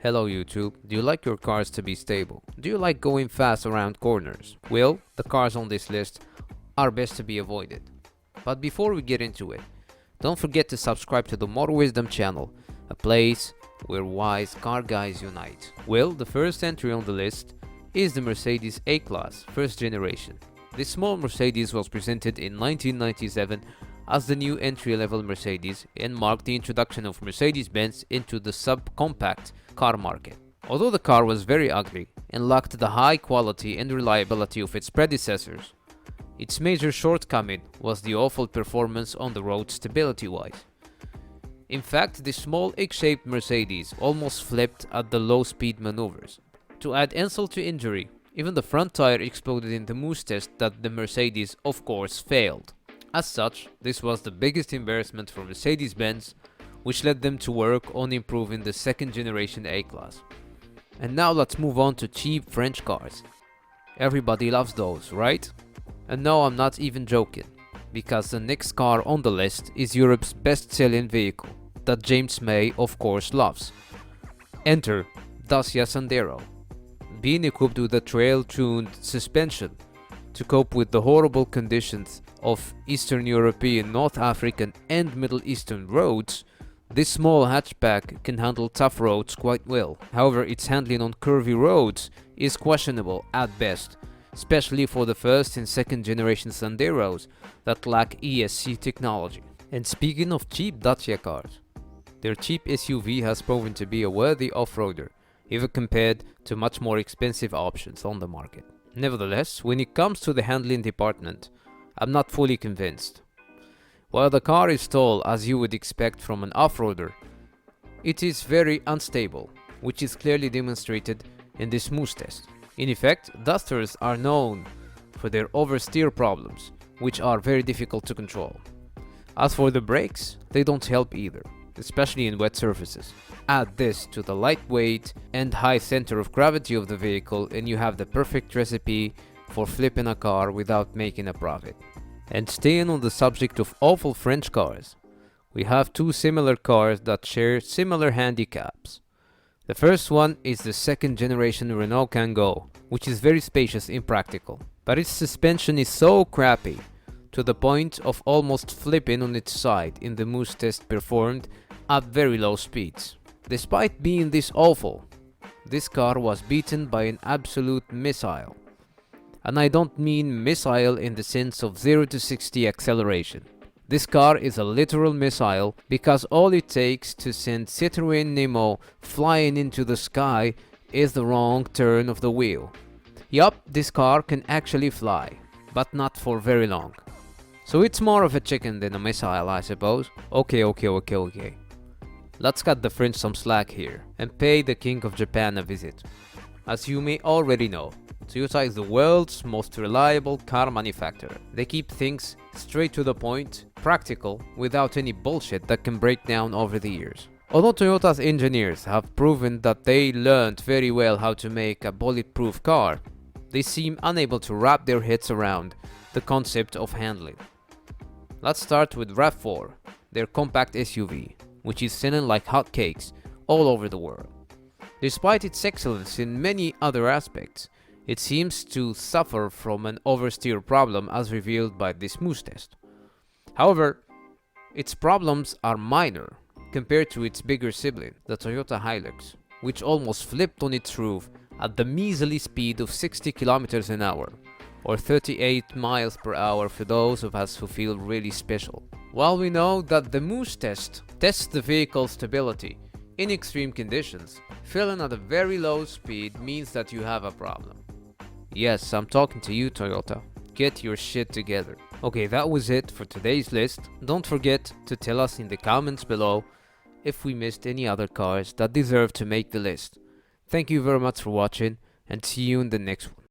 Hello YouTube, do you like your cars to be stable? Do you like going fast around corners? Well, the cars on this list are best to be avoided. But before we get into it, don't forget to subscribe to the Motor Wisdom channel, a place where wise car guys unite. Well, the first entry on the list is the Mercedes A-Class, first generation. This small Mercedes was presented in 1997 as the new entry-level Mercedes and marked the introduction of Mercedes-Benz into the subcompact car market. Although the car was very ugly and lacked the high quality and reliability of its predecessors, its major shortcoming was the awful performance on the road stability-wise. In fact, this small X-shaped Mercedes almost flipped at the low-speed maneuvers. To add insult to injury, even the front tire exploded in the moose test that the Mercedes, of course, failed. As such, this was the biggest embarrassment for Mercedes-Benz, which led them to work on improving the second generation A-Class. And now let's move on to cheap French cars. Everybody loves those, right? And no, I'm not even joking, because the next car on the list is Europe's best-selling vehicle, that James May of course loves. Enter Dacia Sandero. Being equipped with a trail-tuned suspension to cope with the horrible conditions of Eastern European, North African and Middle Eastern roads, this small hatchback can handle tough roads quite well. However, its handling on curvy roads is questionable at best, especially for the first and second generation Sanderos that lack ESC technology. And speaking of cheap Dacia cars, their cheap SUV has proven to be a worthy off-roader, even compared to much more expensive options on the market. Nevertheless, when it comes to the handling department, I'm not fully convinced. While the car is tall as you would expect from an off-roader, it is very unstable, which is clearly demonstrated in this moose test. In effect, Dusters are known for their oversteer problems, which are very difficult to control. As for the brakes, they don't help either, especially in wet surfaces. Add this to the lightweight and high center of gravity of the vehicle and you have the perfect recipe for flipping a car without making a profit. And staying on the subject of awful French cars, we have two similar cars that share similar handicaps. The first one is the second generation Renault Kangoo, which is very spacious and practical, but its suspension is so crappy to the point of almost flipping on its side in the moose test performed at very low speeds. Despite being this awful, this car was beaten by an absolute missile. And I don't mean missile in the sense of 0 to 60 acceleration. This car is a literal missile because all it takes to send Citroen Nemo flying into the sky is the wrong turn of the wheel. Yup, this car can actually fly, but not for very long. So it's more of a chicken than a missile, I suppose. Okay. Let's cut the French some slack here and pay the King of Japan a visit. As you may already know, Toyota is the world's most reliable car manufacturer. They keep things straight to the point, practical, without any bullshit that can break down over the years. Although Toyota's engineers have proven that they learned very well how to make a bulletproof car, they seem unable to wrap their heads around the concept of handling. Let's start with RAV4, their compact SUV, which is selling like hotcakes all over the world. Despite its excellence in many other aspects, it seems to suffer from an oversteer problem as revealed by this moose test. However, its problems are minor compared to its bigger sibling, the Toyota Hilux, which almost flipped on its roof at the measly speed of 60 kilometers an hour, or 38 miles per hour for those of us who feel really special. While we know that the moose test tests the vehicle's stability in extreme conditions, filling at a very low speed means that you have a problem. Yes, I'm talking to you, Toyota. Get your shit together. Okay, that was it for today's list. Don't forget to tell us in the comments below if we missed any other cars that deserve to make the list. Thank you very much for watching and see you in the next one.